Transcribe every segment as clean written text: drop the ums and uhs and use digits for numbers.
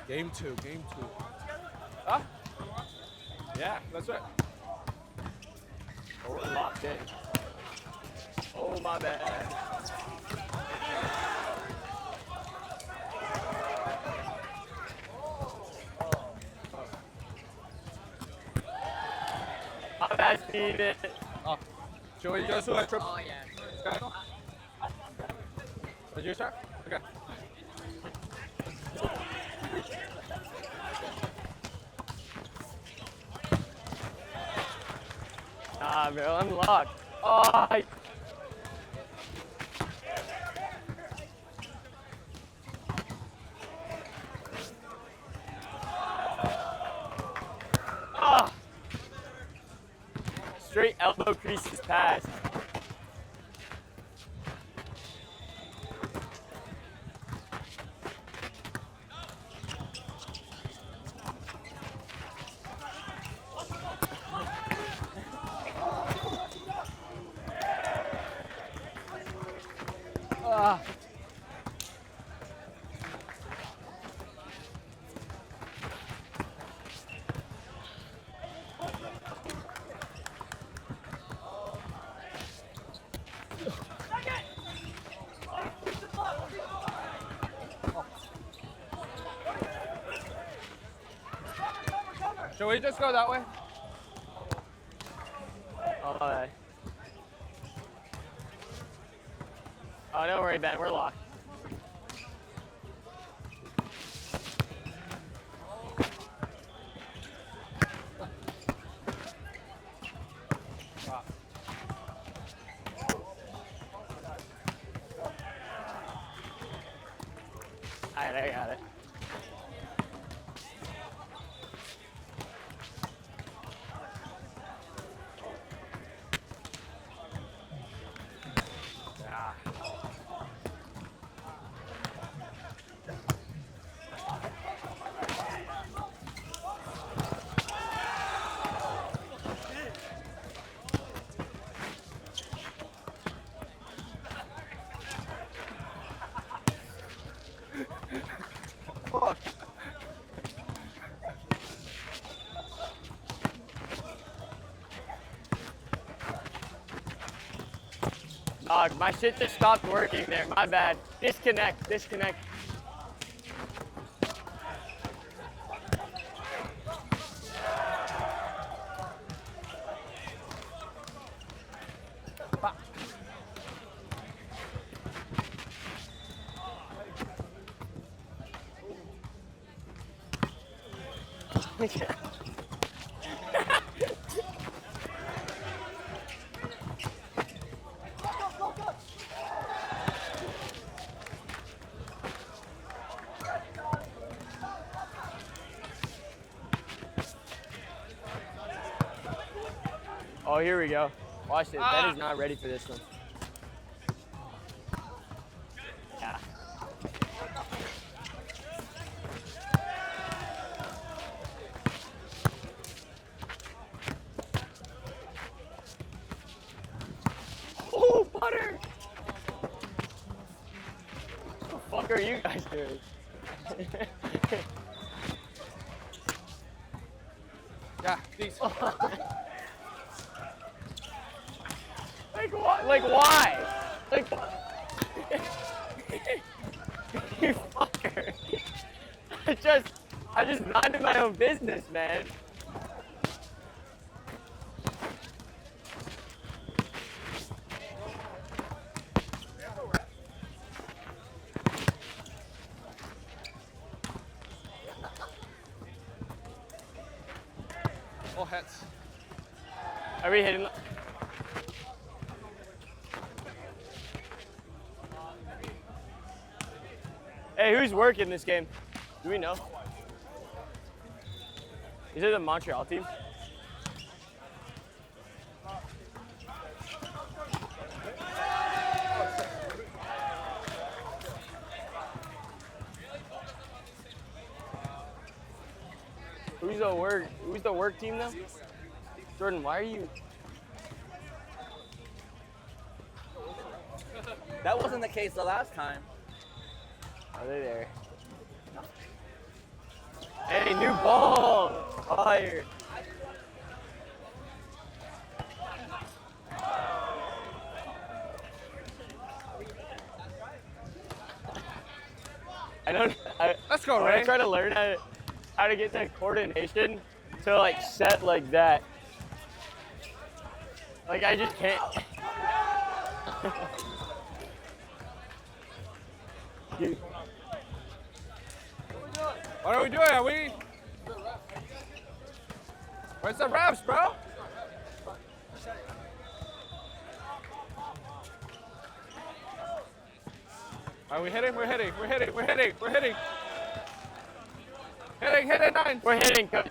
Game two. Huh? Yeah, that's right. Oh, locked in. Oh, my bad. My bad, Steven. Oh, Joey, you guys do that trip? Oh, yeah. Okay. Did you start? Okay. Ah, bro, unlocked. Oh, ah. Straight elbow creases past. Ah. Joey, just go that way. Oh, my bad. Oh, don't worry, Ben. We're locked. All right, I got it. Ah. Fuck. Dog, my shit just stopped working there. My bad. Disconnect. Oh, here we go. Watch this. Ben is not ready for this one. Yeah. Oh, butter! What the fuck are you guys doing? Yeah, these. Like what? Like why? Like you fucker! I just minded my own business, man. All hits. Are we hitting? Hey, who's working this game? Do we know? Is it the Montreal team? Who's the work team though? Jordan, why are you? That wasn't the case the last time. Are they there? Hey, new ball. Fire. Let's go, When I Ray. try to learn how to get that coordination to like set like that. Like I just can't. What are we doing? Are we? Where's the reps, bro? Are we hitting? We're hitting. We're hitting. We're hitting. We're hitting. Hitting 9. We're hitting, coach.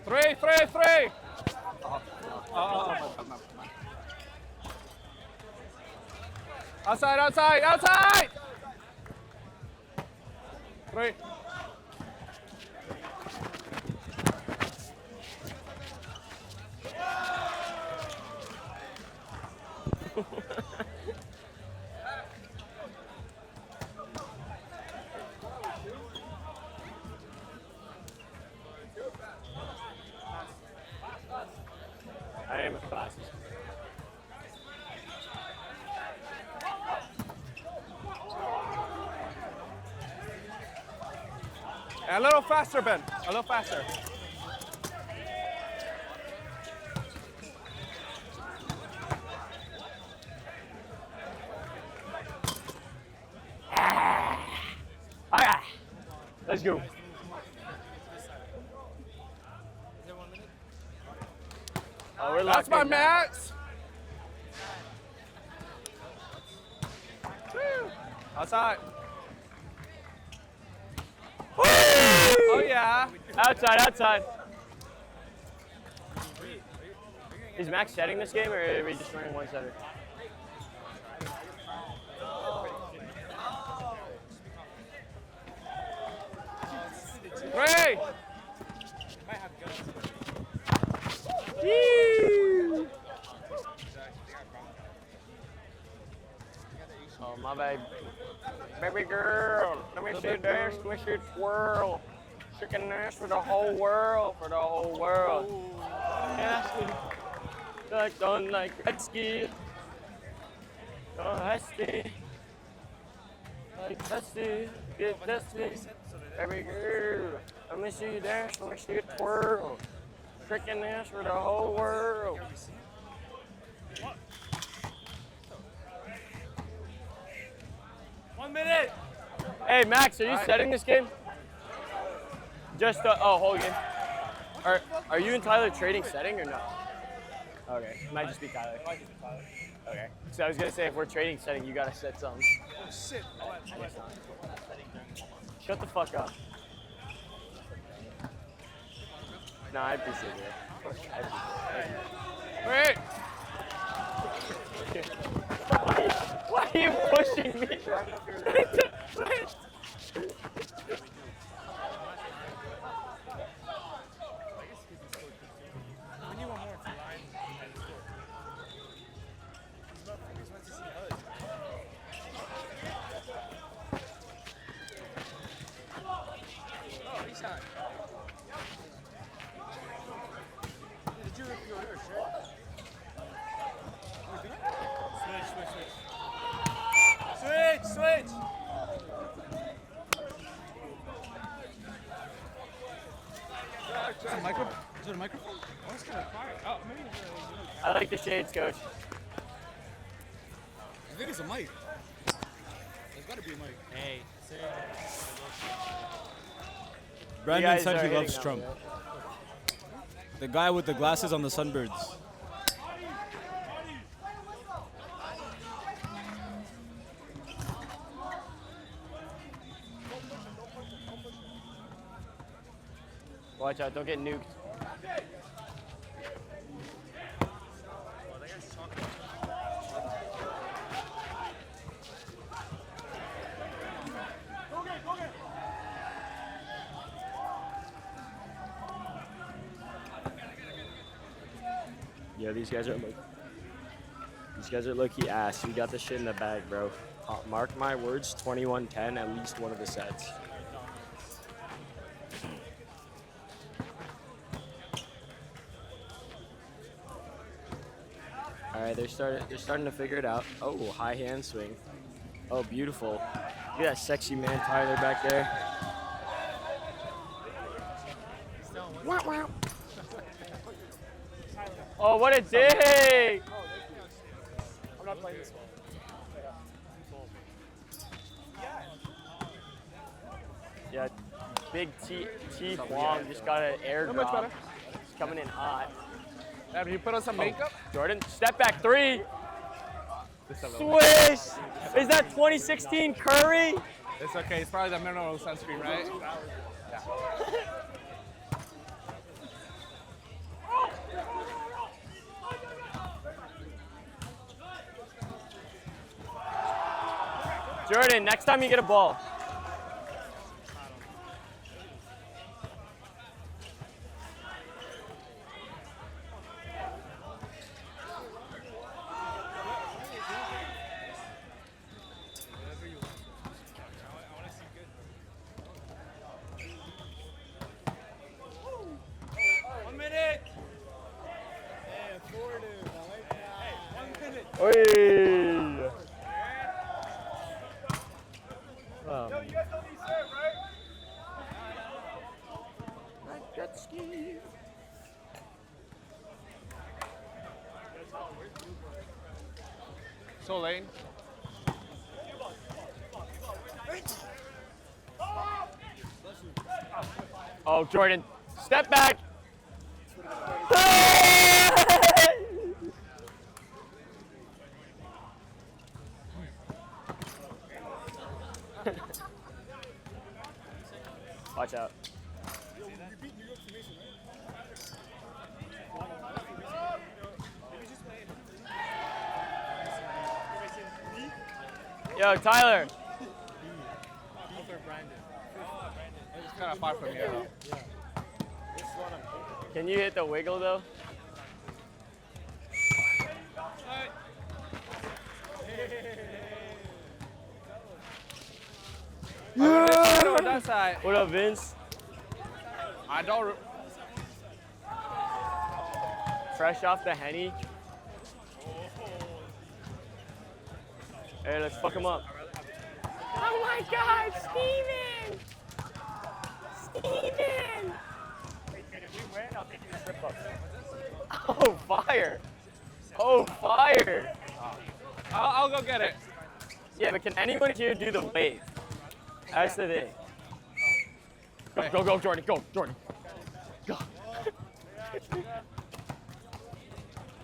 Three. Outside. 3. I am a class. A little faster, Ben. A little faster. Ah, let's go. Oh, we're That's locked my in now. max. Woo. Outside. Woo. Oh yeah. Outside. Is Max setting this game, or are we just running one setter? Ray. Oh, my bad. Baby girl, let me see you dance, let me see you twirl. She can dance for the whole world, Yes, like done like Gretzky. Oh, Hesty. Like Hesty, get dusty. Baby girl, let me see you dance, let me see you twirl. Freaking dance for the whole world. Hey Max, are you setting this game? Just whole game. Are you and Tyler trading setting or no? Okay, might just be Tyler. Okay, so I was gonna say if we're trading setting, you gotta set something. Oh shit. Shut the fuck up. Nah, I appreciate it. Wait. Why are you pushing me? Switch. Is it a microphone? Oh, it's kind of quiet. Oh, maybe it's I like the shades, coach. I think it's a mic. There's got to be a mic. Hey. Brandon guys said are he loves hitting Trump. now, The guy with the glasses on the Sunbirds. Watch out, don't get nuked. Yeah, these guys are low-key ass. We got this shit in the bag, bro. Mark my words, 21-10, at least one of the sets. All right, they're starting to figure it out. Oh, high hand swing. Oh, beautiful. Look at that sexy man Tyler back there. Wow, wow. Oh, what a dig! I'm not playing this one. Yeah, big T Huang just got an air Not much drop. better. He's coming in hot. Have you put on some makeup? Jordan, step back three. Swish! Is that 2016 Curry? It's okay. It's probably the mineral sunscreen, right? Yeah. Jordan, next time you get a ball. Oi! Yo, you guys know these serve, right? Jet ski. So lane. Oh, Jordan, step back. Watch out. Yo, Tyler. It's kind of far from here, though. Can you hit the wiggle, though? Yeah! On that side. What up, Vince? I don't. Fresh off the Henny. Hey, let's fuck him up. Oh my God, Steven! Steven! Oh, fire! Oh, fire! I'll go get it. Yeah, but can anyone here do the wave? That's the thing. Go, Jordan, go, Jordan. Go.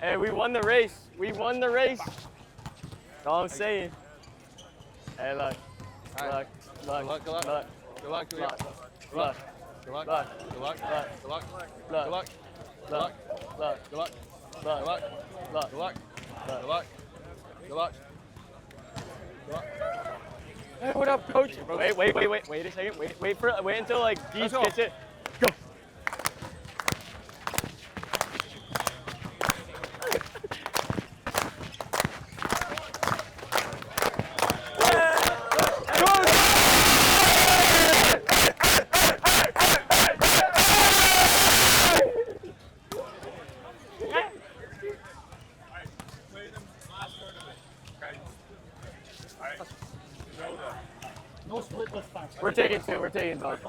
Hey, we won the race. We won the race. That's all I'm saying. Hey, look. Look. Look. Good luck. Look. Good luck. Good luck. Look. Good luck. Look. Good luck. Look. Good luck. Look. Good luck. Look. Look. Good luck. Look. Good luck. Look. Good luck. Good luck. Good luck. Good luck. Hey, what up, coach? Wait a second. Wait until like Dees Let's go. gets it. Go. We're taking two. We're taking both.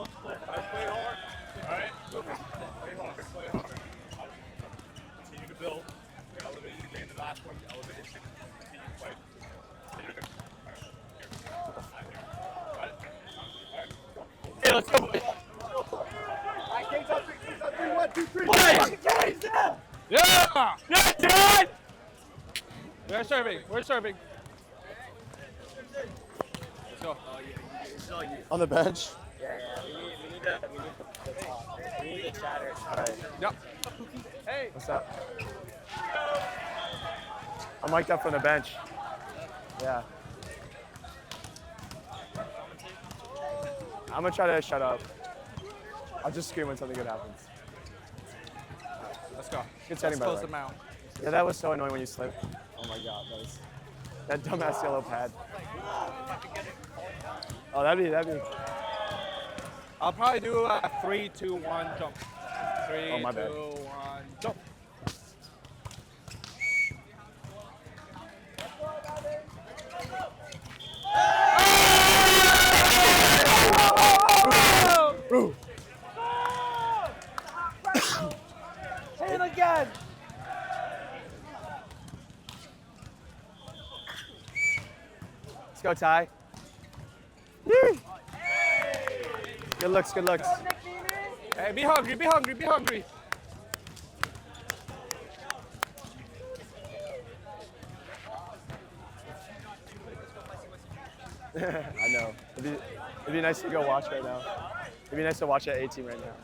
Hey, let's go. Yeah! Yeah, dude! We're serving. We're serving. Let's go. On the bench. We need the chatter. All right. Yep. Hey. What's up? I'm mic'd up from the bench. Yeah. I'm gonna try to shut up. I'll just scream when something good happens. Let's go. Good setting, by the Close way. them out. Yeah, that was so annoying when you slipped. Oh my god, that dumbass yellow pad. Oh, that'd be. I'll probably do a 3, 2, 1 jump. 3, Oh, my 2, bad. 1 jump. Hit it again! Let's go, Ty. Yee. Good looks, good looks. Hey, be hungry, be hungry, be hungry. I know. It'd be nice to go watch right now. It'd be nice to watch that A team right now.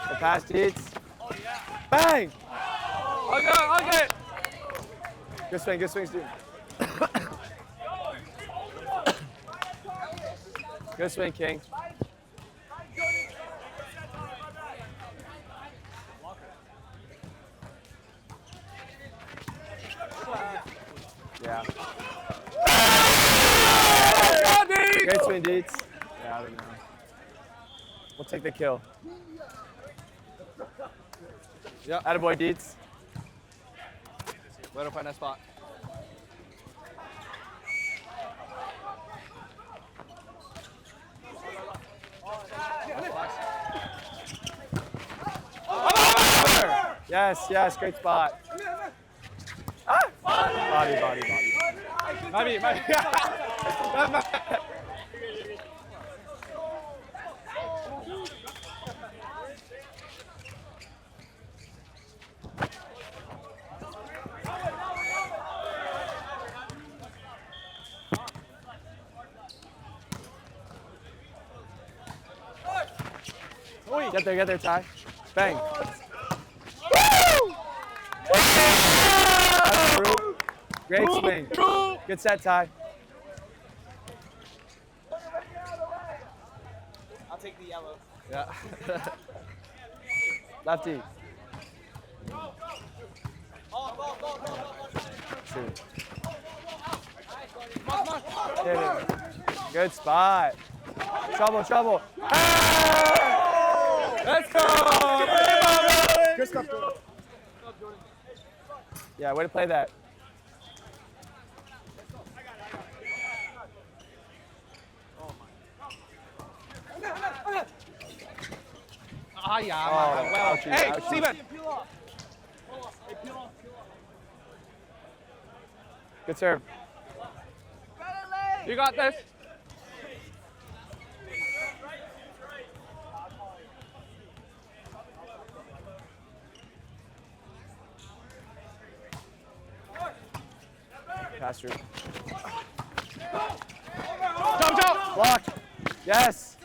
The pass, Deeds. Bang! Okay. Good swings, dude. Good swing, King. Yeah. Great swing, Deeds. Yeah, I don't know. We'll take the kill. Yeah. Attaboy, Deeds. Way to find that spot. Yes, great spot. Ah! Body. Maybe. Get there, Ty. Bang. Great swing. Good set, Ty. I'll take the yellow. Yeah. Lefty. Shoot. Hit it. Good spot. Trouble. Let's go! Good stuff, yeah, way to play that. Yeah. Oh, Well, ouchie, hey, ouchie. Steven. Good serve. You got this. Pass through. Jump. Block. Yes.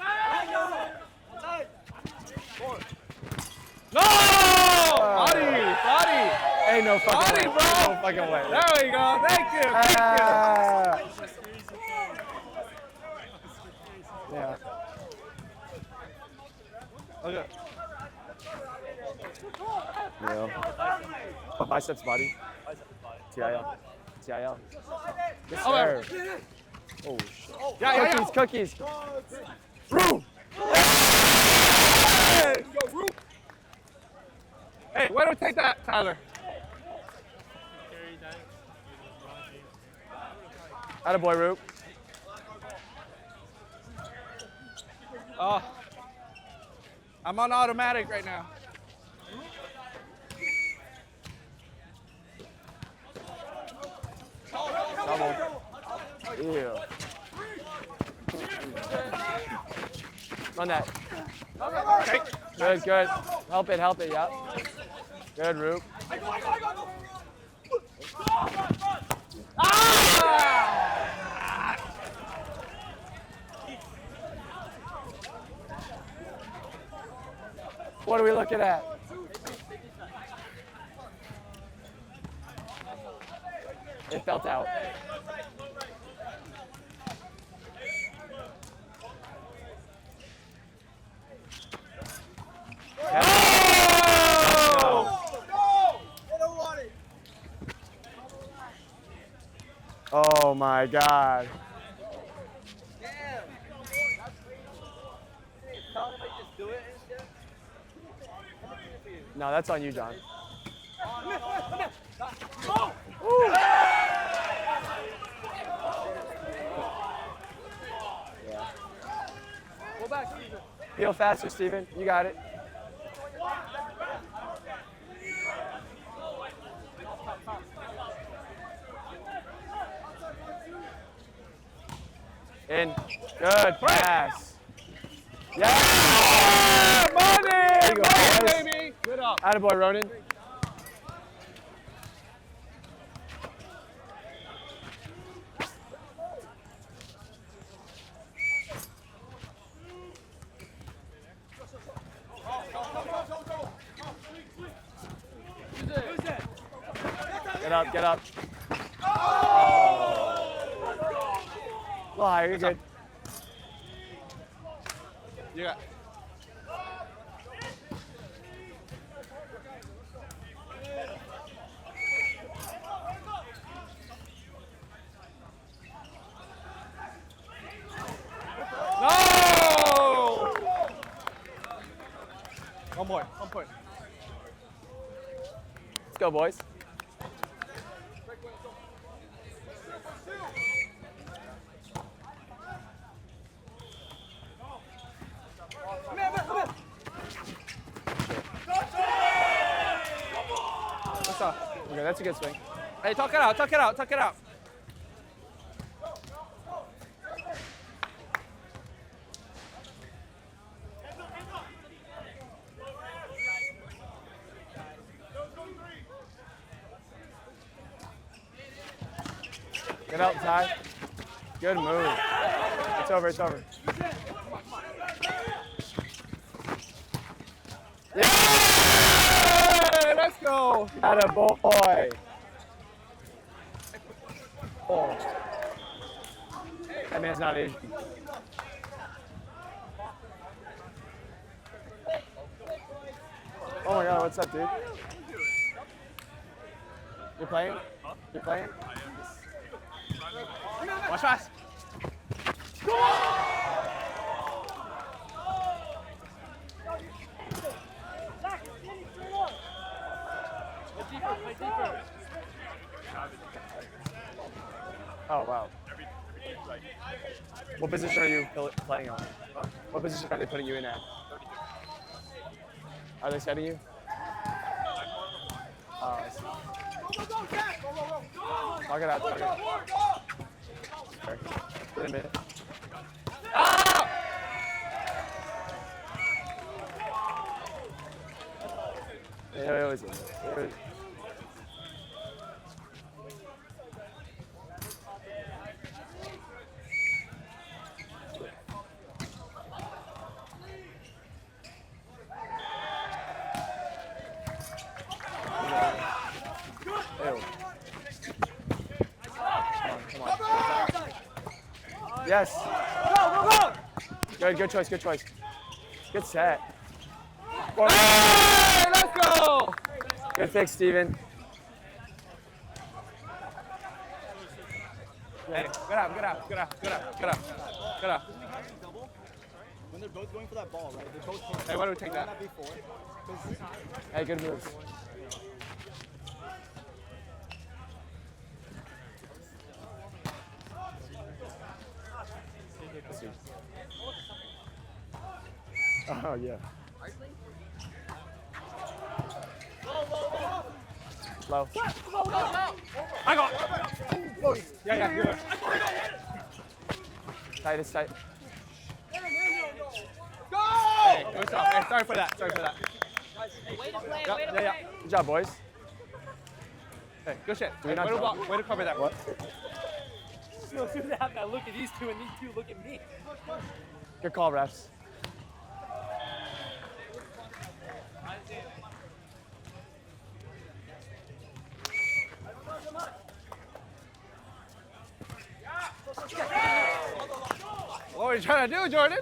No! Body. Ain't no fucking Body, way. bro. Ain't no fucking way. There we go. Thank you. Yeah. Okay. Yeah. Biceps body. TIL. Good Oh, serve. Oh, shit. Yeah. Cookies. Room. Hey, why don't we take that, Tyler? Attaboy, Roop. I'm on automatic right now. Double. Ew. Run that. Good. Help it, yeah. Good, Roop. What are we looking at? It felt out. my God. No, that's on you, John. Go back, Steven. Feel faster, Steven. You got it. In. Good pass. Yeah! Money! There you go, boys. Baby. Good up. Attaboy, Ronan. Get up, get up. Oh. A little higher, you're good. You got. No! One more. One point. Let's go, boys. What's up? Okay, that's a good swing. Hey, tuck it out, tuck it out, tuck it out. Get out, Ty. Good move. It's over, it's over. Yeah! Let's go. Attaboy. Oh. That man's not Asian. Oh my God, what's up, dude? You're playing? You're playing? Watch fast. Oh, wow. What position are you playing on? What position are they putting you in at? Are they setting you? Oh, I see. Talk it out, talk it out. Wait a minute. Yeah, wait, wait. Yes. Good choice, good choice. Good set. Hey, let's go. Good fix, Steven. Hey, get up, get up, get up, get up, get up, get up. When they're both going for that ball, right? They both Hey, why don't we take that? before. Hey, good moves. Oh, yeah. Low. I got it. Yeah, good. Tight, it's tight. Go! Hey, what's up? Hey, sorry for that. Sorry for that. Yeah. Good job, boys. Hey, good shit. we Hey, not way to draw? block. Way to cover that. What? No sooner to have that look at these two and these two look at me. Good call, refs. What are you trying to do, Jordan?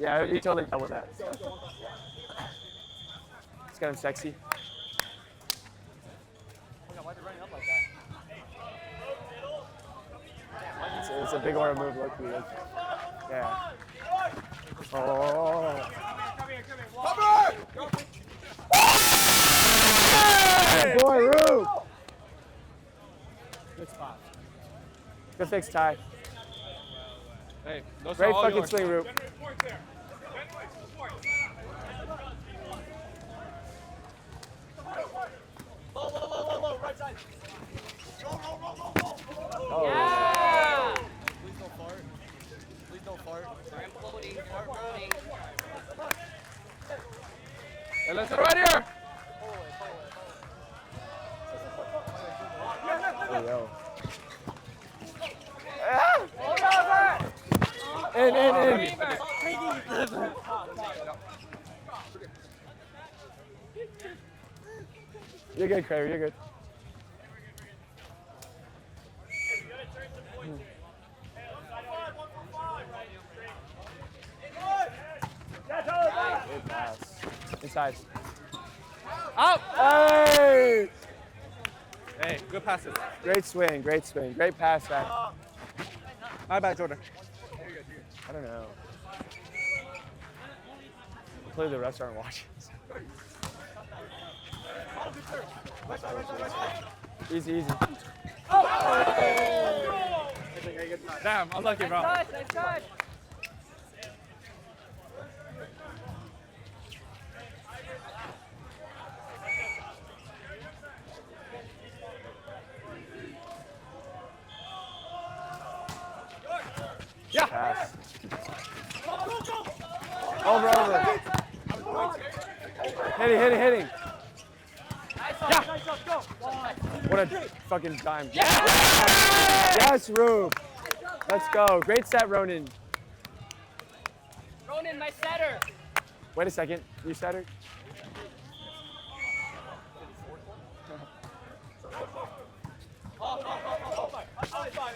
Yeah, you totally dealt with that. It's kind of sexy. Why are they running up like that? It's a big aura move, low-key. Yeah. Oh. Good boy, Rube. Good spot. Good fix, Ty. Hey, those Great are all fucking yours. swing, Rube. Oh. Yeah! Please don't fart. Please don't fart. I'm floating. Floating. Hey, let's go right here. Oh, yo. In. You're good, Craver, you're good. Good pass. Inside. Out. Hey! Hey, good passes. Great swing. Great pass back. My bad, Jordan. I don't know. Clearly the refs aren't watching. Easy. Damn, unlucky, bro. Nice touch. Yeah. Pass. Over. Hitting. Nice go. What a fucking dime. Yes, Rube. Let's go. Great set, Ronan. Ronan, my setter. Wait a second. You setter?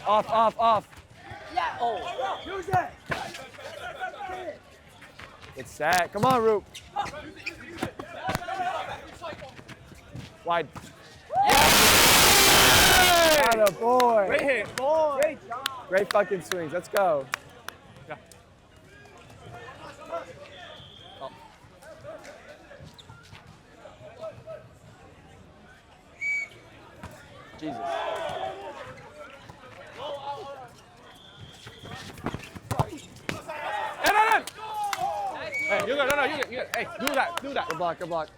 Off. Yeah. Oh. Use it. It's set. Come on, Rube. Wide. Atta boy. Great hit. Great job. Great fucking swings. Let's go. Yeah. Jesus. Hey, Hey, you good. No, you good. Hey, do that. Good block.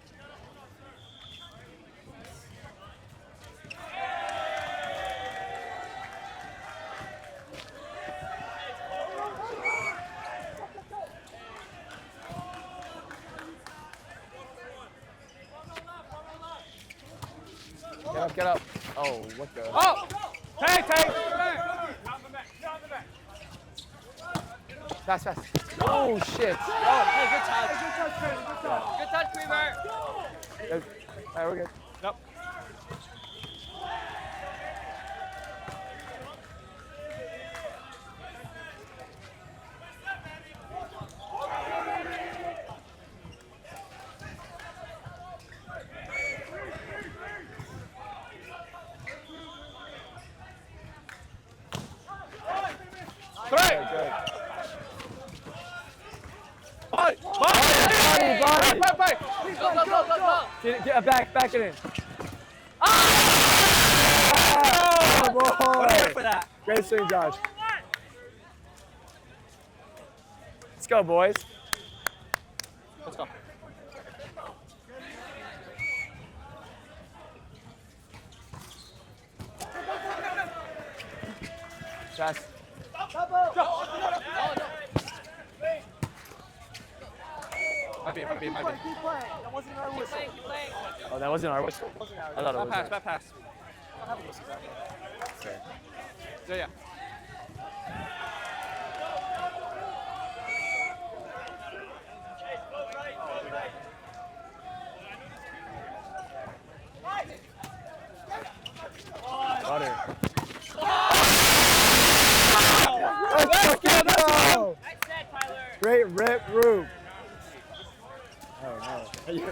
Get up. Oh, what the? Oh! Take. Fast. Oh, shit. Oh, hey, good touch. Good touch, Weaver. All right, we're good. Yep. Good. Bye. Go. Get back it in. Oh, boy. For that. Great swing, Josh. Let's go, boys. Let's go. Pass. Might be. Keep playing. That wasn't our whistle. Keep playing. Oh, that wasn't our whistle. I thought it was. Bad pass. Yeah. Butter. Nice set, Tyler. Great rip, Rube. Oh, no.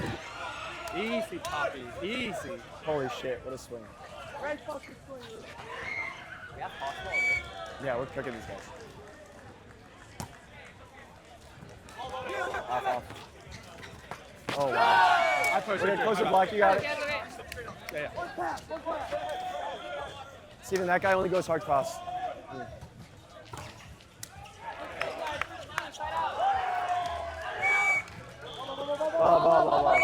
Easy, Poppy. Easy. Holy shit, what a swing. Great fucking swing. We have possible. Yeah, we're cooking these guys. Off, off. Oh, wow. We're going to close the block. You got it. Yeah. Steven, that guy only goes hard cross. Ball.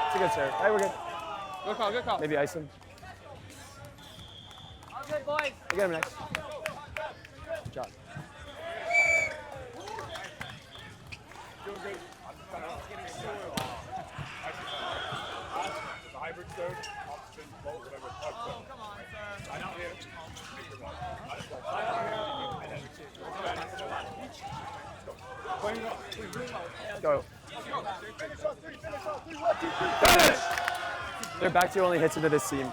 It's a good serve. All right, we're good. Good call, good call. Maybe ice him. All good, boys. I get him next. Good job. Hybrid serve, option, bolt, whatever. Oh, come on, sir. I know here. Let's go. Their back two only hits into this seam.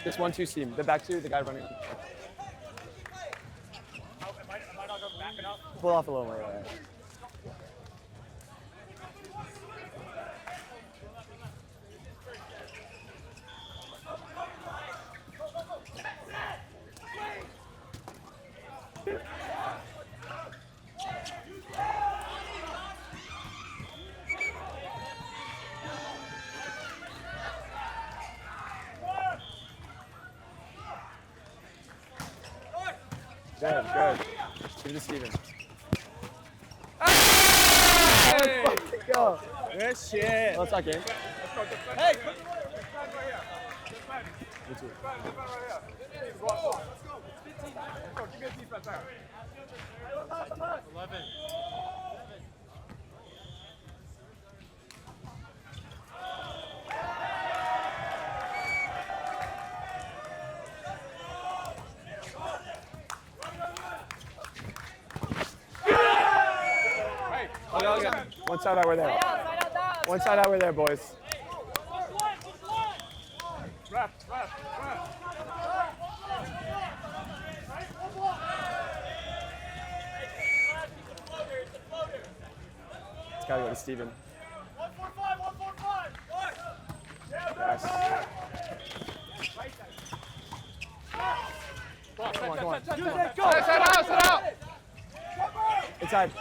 This 1-2 seam. The back two, the guy running. Pull off a little more. Right. Good. Give it to Steven. Hey! Let's go. Good shit. Let's not game. Hey! Me too. Give me a defense there. 11. Okay. One side out, we're there. Side out, down. One side out, we're there, boys. Ref. It's gotta go to Steven. 145. Nice. Come on. Set out. Inside.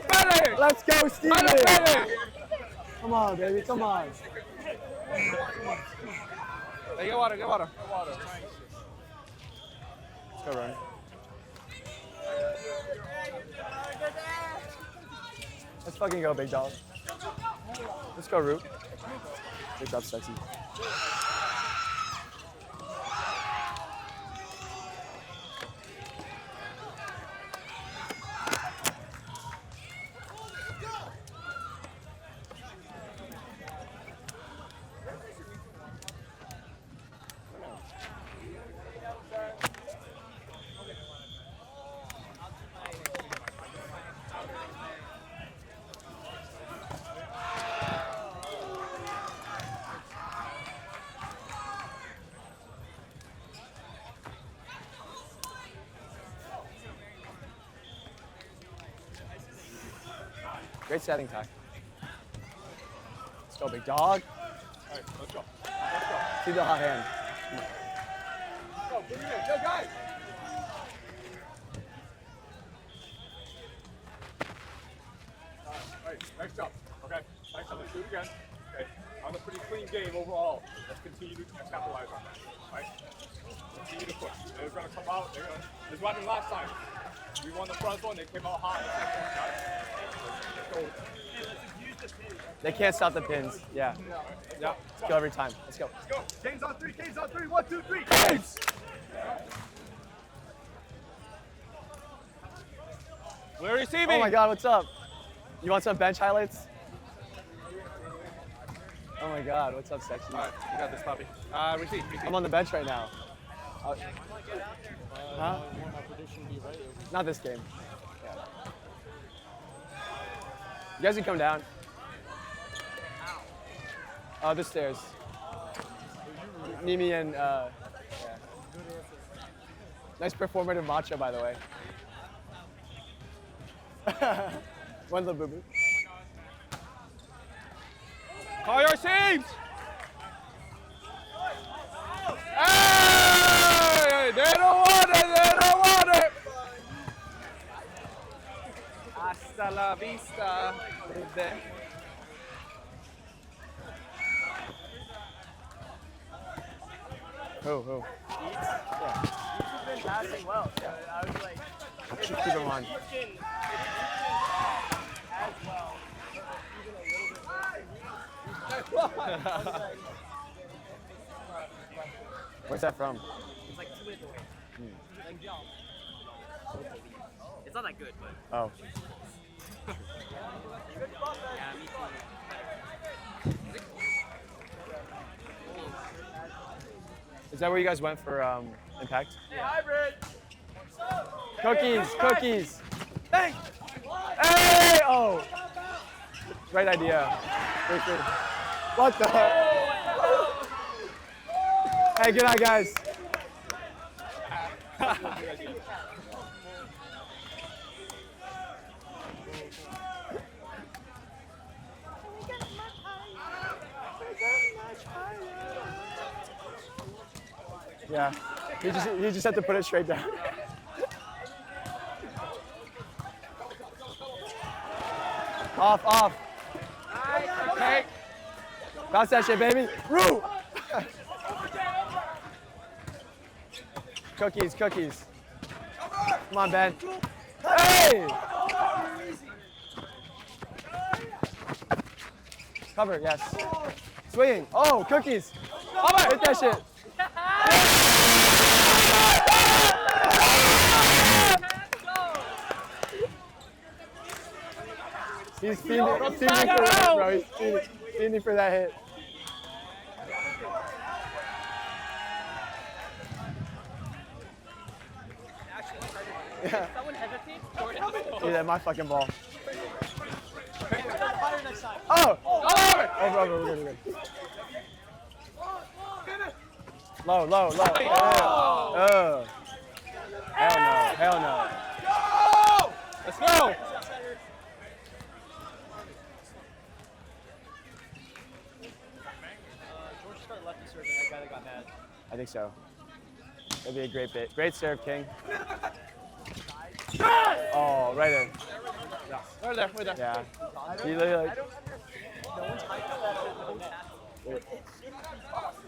Better. Let's go, Steven. Better. Come on, baby. Come on. Hey, get water. Let's go, run. Let's fucking go, big dog. Let's go, Root. Good job, sexy. Great setting time. Let's go, big dog. All right, let's go. See the hot hand. Go, bring it in. Yo, guys. All right, next up. Okay, next up, let's do it again. Okay, on a pretty clean game overall. Let's continue to capitalize on that. Right? Continue to push. They're gonna come out. This is what happened last time. We won the first one. They came out hot. Let's go. They can't stop the pins. Yeah. Yeah. Let's go every time. Let's go. Let's go. Kane's on three. 1, 2, 3. Pins! We're receiving. Oh my God, what's up? You want some bench highlights? Oh my God, what's up, sexy? All right, you got this, puppy. Receive. I'm on the bench right now. Huh? Not this game. Yeah. You guys can come down. The stairs. Mimi and yeah. Nice performative matcha, by the way. One little boo-boo. Call your teams! Hey! They don't want it! They don't want it! Hasta la vista, baby. Who? He's been passing well, so I was like, Keep him on. as well. Where's that from? It's like 2 minutes away. It's not that good, but Oh. yeah, me too. Is that where you guys went for Impact? Hey, hybrid! Cookies! Hey! Oh! Right idea. Good. What the? Hey, good night, guys. Yeah, he just had to put it straight down. Off. Okay. Bounce that shit, baby. Roo! Cookies. Come on, Ben. Hey! Cover, yes. Swinging. Oh, cookies. Hit that shit. He's fiending for that, bro. He's fiending for that hit. Yeah. Someone hesitates, Jordan. Yeah, that's my fucking ball. Fire next time. Oh! Over, we're good. Low. Hell no. Let's go! George start lefty serving that guy that got mad. I think so. That'd be a great bit. Great serve, King. Oh, right there. We're there. Yeah. He literally like,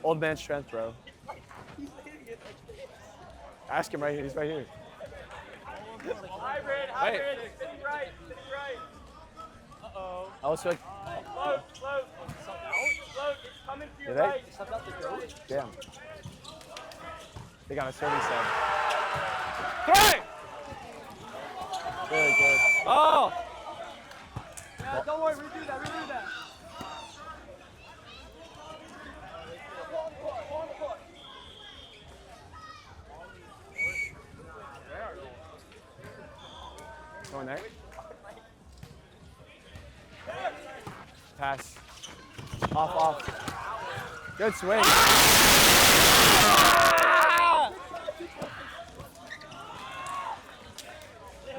old man strength, bro. Ask him right here. He's right here. Hybrid, sitting right. Uh-oh. I was like, Float, it's coming to your Did they? right. Stepped out the goat. damn. They got a serving sub. Three! Good. Oh! Yeah, don't worry, redo that. Going there. Pass. Off. Good swing.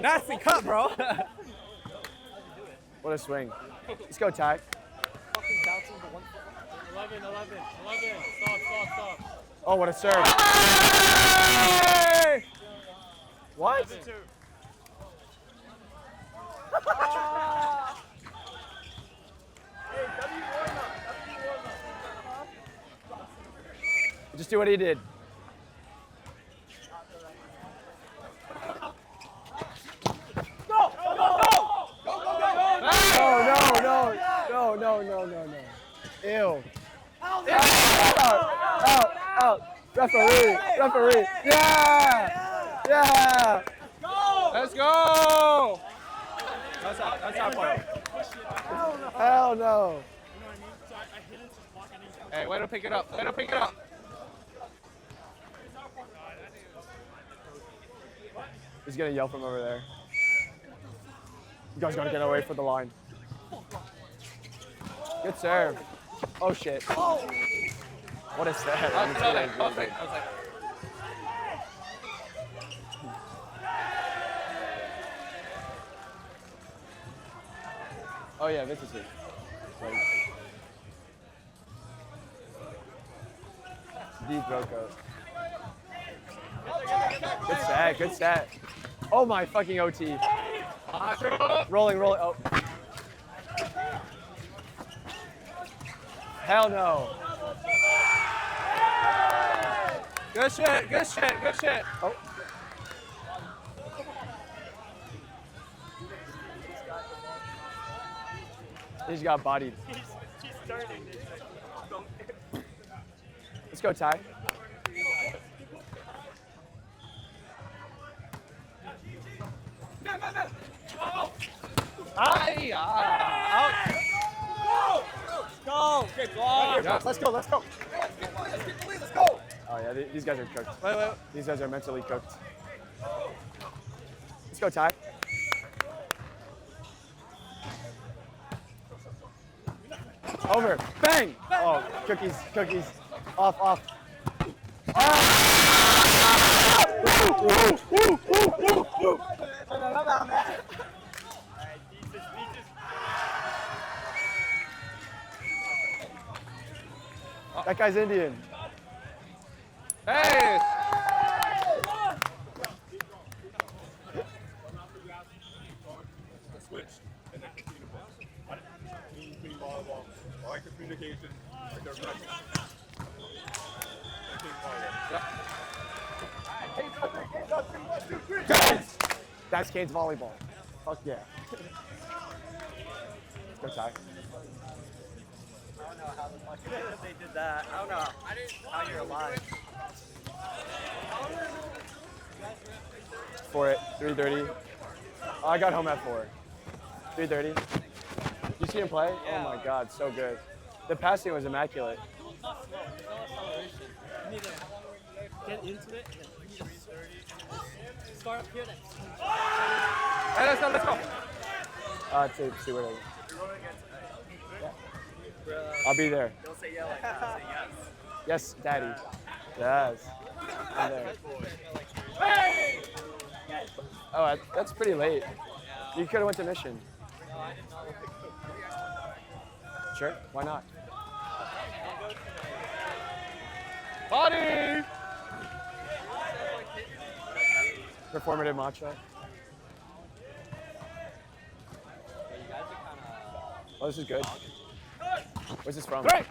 Nasty cut, bro. What a swing. Let's go, Ty. Fucking bouncing the 1 foot. 11. Stop. Oh, what a serve. What? Just do what he did. No. Ew. Out. Referee. Yeah. Let's go! That's our point. Hell no. Hey, way to pick it up. He's gonna yell from over there. You guys gotta get away from the line. Good serve. Oh shit. What is that? I was like, Oh yeah, Vince is here. Deep throw coat. Good set, good set. Oh my fucking OT. Rolling, rolling. Oh. Hell no. Good shit, good shit, good shit. Oh. He just got bodied. She's turning. Let's go, Ty. Go! Okay, block. Yeah, let's go, let's go. Let's go. Oh yeah, these guys are cooked. Wait. These guys are mentally cooked. Let's go, Ty. Over. Bang! Oh, cookies, cookies. Off, off. That guy's Indian. Hey! Switch and then continue to box. Clean volleyball. I like the communication. Like they're right. That's Kane's volleyball. Fuck yeah. Let's go, Ty. I don't know how the fuck they did that. I don't know how you're alive. For it, 3:30. Oh, I got home at 4. 3:30. You see him play? Yeah. Oh my God, so good. The passing was immaculate. It's not slow. There's no acceleration. You need to get into it and then start up here then. Hey, let's go, let's go. To see what I. I'll be there. Don't say yeah like that. Say yes. Yes, Daddy. Yes. I'm there. Oh, that's pretty late. You could have went to mission. Sure, why not? Body! Performative matcha. Oh, this is good. Where's this from? Great!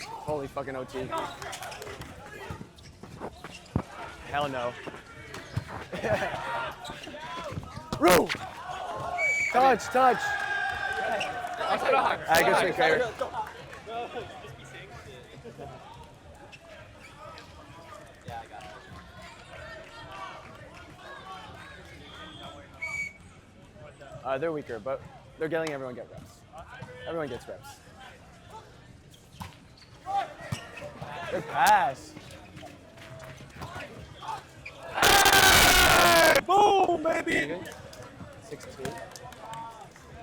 Holy fucking OT. Hell no. Roo! Touch, touch. I guess you're fair. They're weaker, but they're getting everyone get reps. Everyone gets reps. Good pass. Hey, boom, baby! 6'2".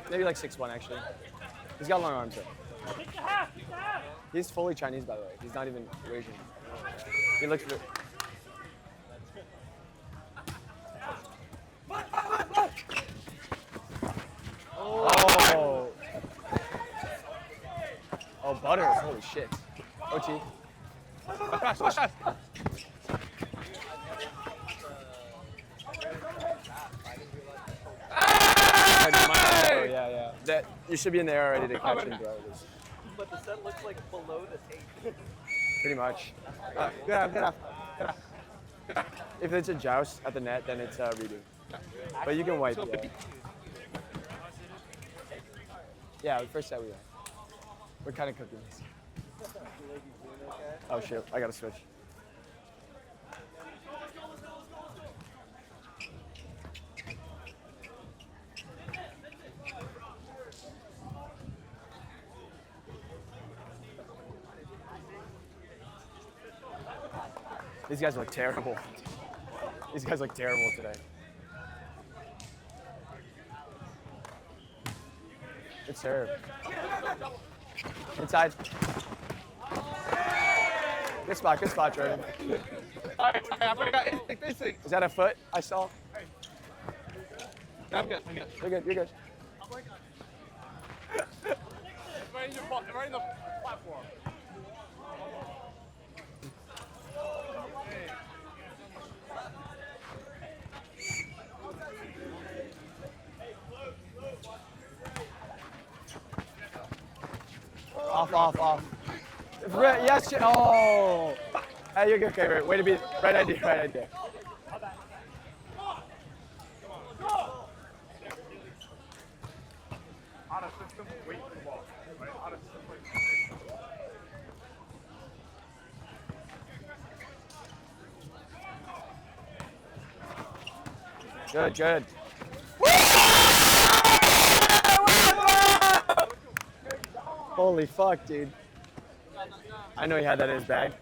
Maybe like 6'1", actually. He's got long arms, though. He's fully Chinese, by the way. He's not even Asian. He looks good. Oh. Oh, butter. Holy shit. OT. Watch that. Oh, yeah. That you should be in the air already to catch him, bro. But the set looks like below the tape. Pretty much. Get up. If it's a joust at the net, then it's a redo. But you can wipe. Yeah, the first set we are. We're kind of cooking. Oh shit! I gotta switch. These guys look terrible. These guys look terrible today. Good serve. Inside. Good spot, Jordan. Is that a foot I saw? I'm good. You're good. in the platform. Off. Yes, oh. Hey, you're good, okay, way to be, right idea. Out of system, wait for the ball. Right? Out of system, wait. Good. Holy fuck, dude. I know he had that in his bag.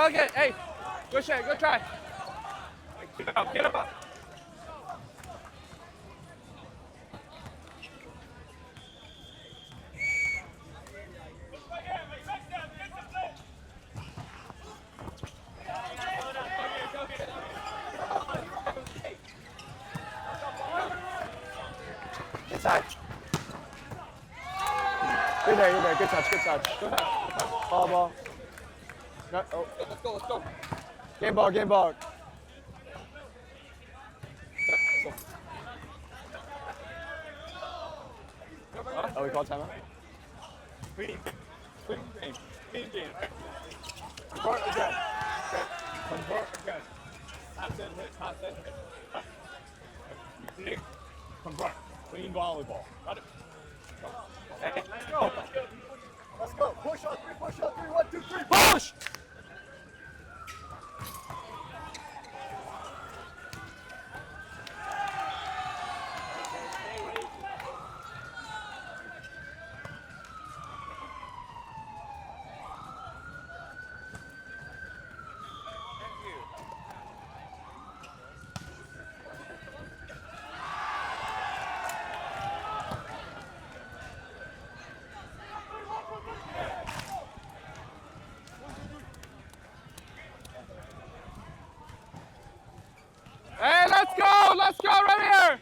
Okay. Hey, go try. Get up. Inside. You're there. Good touch. Ball. No, oh. Let's go. Game ball. Oh, we called timeout? Clean game. Convert again. Pass it. Hit. Convert. Clean volleyball. Got it. Hey, let's go. Push on three. 1, 2, 3. Push! Hey, let's go right here.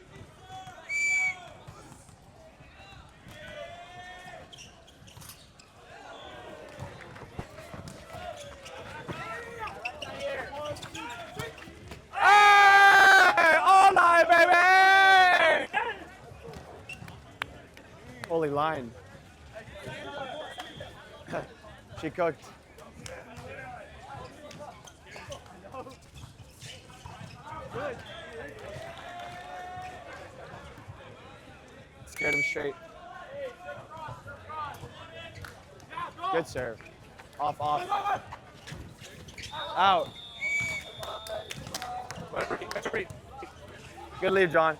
Hey, all night, baby. Holy line. She cooked. Scared him straight. Good serve. Off. Out. Good lead, John.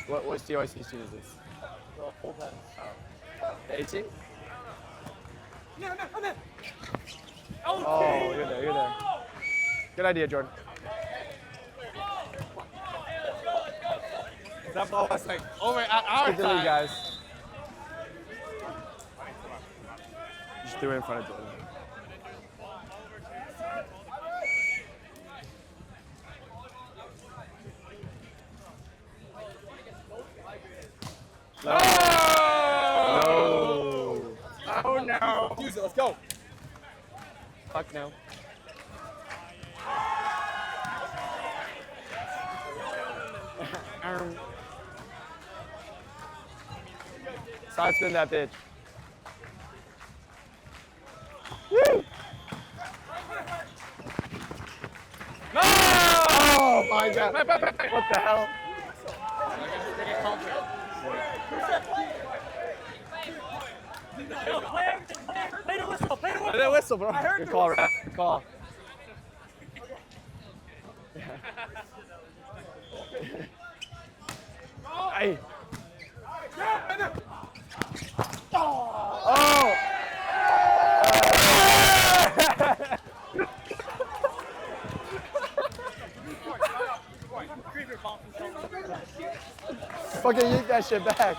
What COIC team is this? The 18? Oh, you're there. Good idea, Jordan. That ball was like over at our Good to lead, time. guys. Just threw it in front of Jordan. No. Oh no. Use it. Let's go. Fuck no. Side spin that bitch. Woo! No! Oh my god. What the hell? Play the whistle, play the whistle. Play that whistle, bro. Good call, ref. Good call. Hey. Oh! Fucking yank that shit back.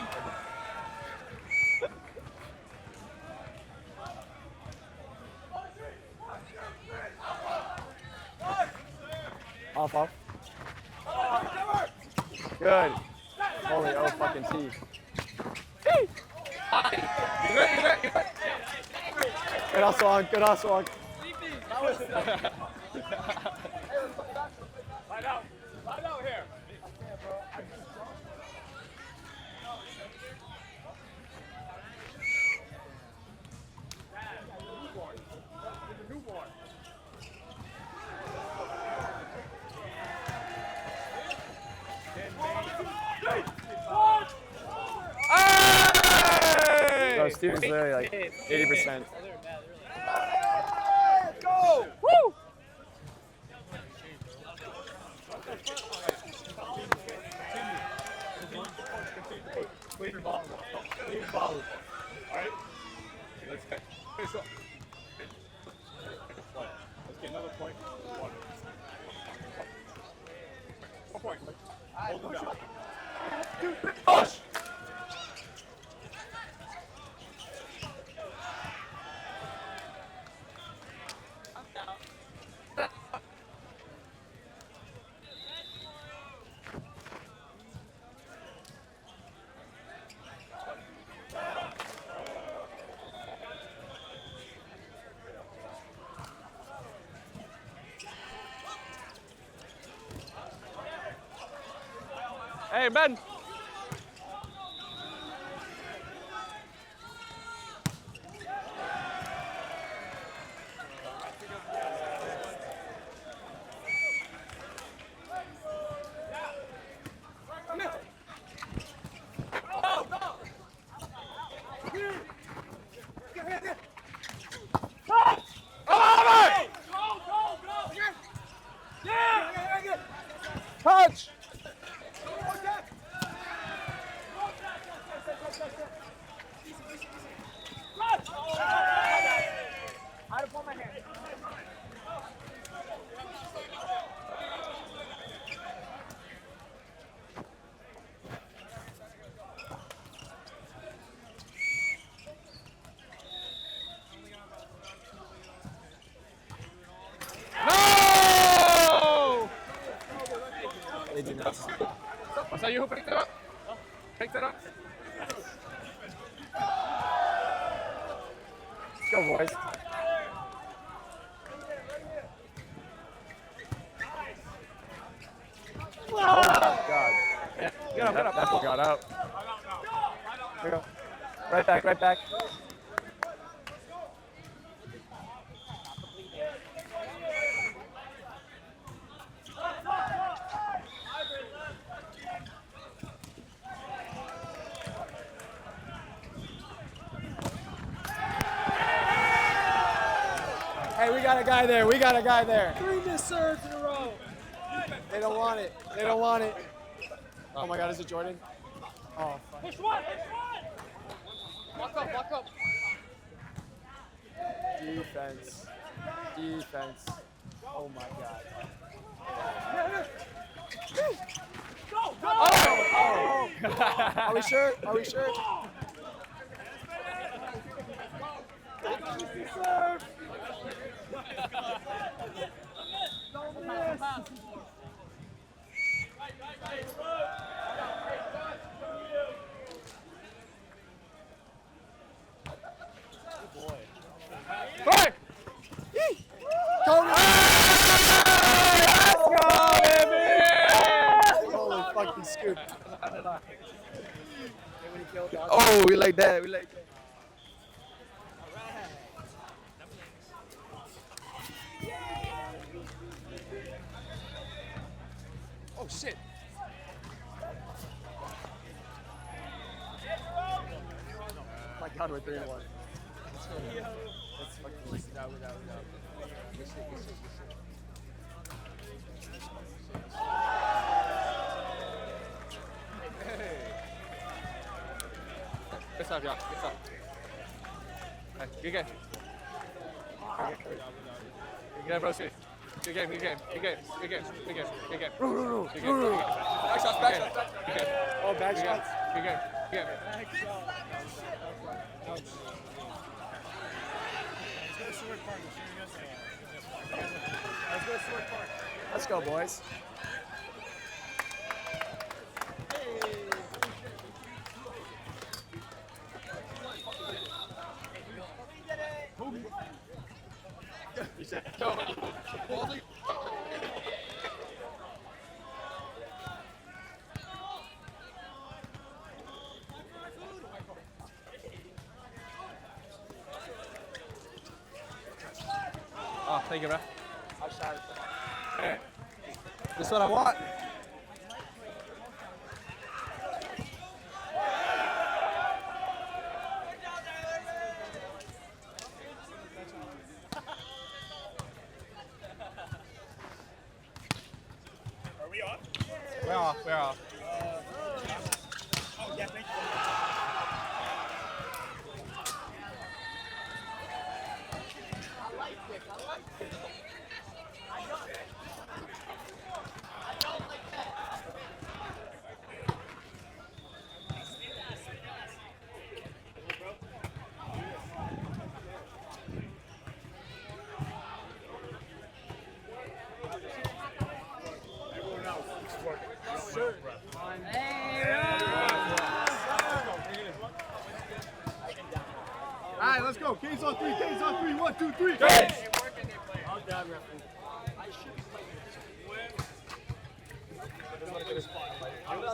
Off, off. Good. Holy oh fucking T. Good hustle on, good hustle on. Line out here. Newborn. Bro, Steven's literally like 80%. Go! Woo! Clean your ball. Clean your ball. All right? Let's get this up. Let's get another point. One. 1 point. Hold them down. Push! Hey, Ben. Touch! No! They do not. Was that you who picked it up? Picked it up? Let's go, boys. Oh my god. Get up, get up. That got out. There we go. Right back, right back. Hey, we got a guy there. We got a guy there. 3 missed serves in a row. They don't want it. They don't want it. Oh my god, is it Jordan? Oh, fuck. Push one. Walk up. Defense. Defense. Oh my god. Oh! Are we sure? Are we sure? Hey! Kobe! Let's go, baby! Holy fucking scoop. Oh, we like that. We like that. Oh shit. My God, we're 3-1. Let's fucking without. Good shit. Good stuff, y'all. Good stuff. Hey, good game. Good game, bro. Good game. Good game. Back shots. Good game. Oh, back shots. Good game. Let's go, boys. Oh, thank you, bro. I shot it. This is what I want. Are we on? We're off. Oh, yeah, thank you. Everyone else is working. Sure. All right, let's go. K's on 3. 1, 2, 3. Go. All done, referee.